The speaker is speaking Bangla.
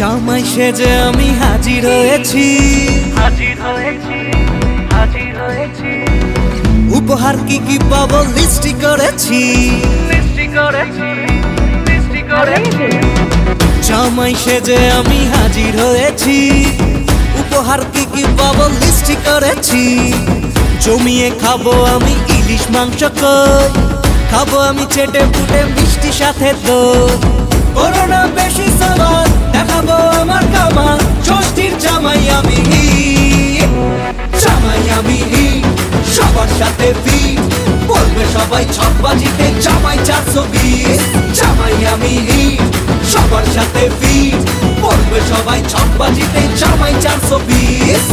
জামাই সেজে আমি হাজির হয়েছি, উপহার কি কি পাবো লিস্টি করেছি। জামাই সেজে আমি হাজির হয়েছি, উপহার কি কি পাবো লিস্টি করেছি। জমিয়ে খাবো আমি ইলিশ মাংস কই, খাবো আমি চেটে পুটে মিষ্টি সাথে দই। করোনা বেশি সামান দেখাবো আমার কামাল, ষষ্ঠীর জামাই আমি জামাই আমি সবার সাথে ফিট, বলবে সবাই ছকবাজিতে জামাই 420। জামাই আমি সবার সাথে ফিট, বলবে সবাই ছকবাজিতে জামাই 420।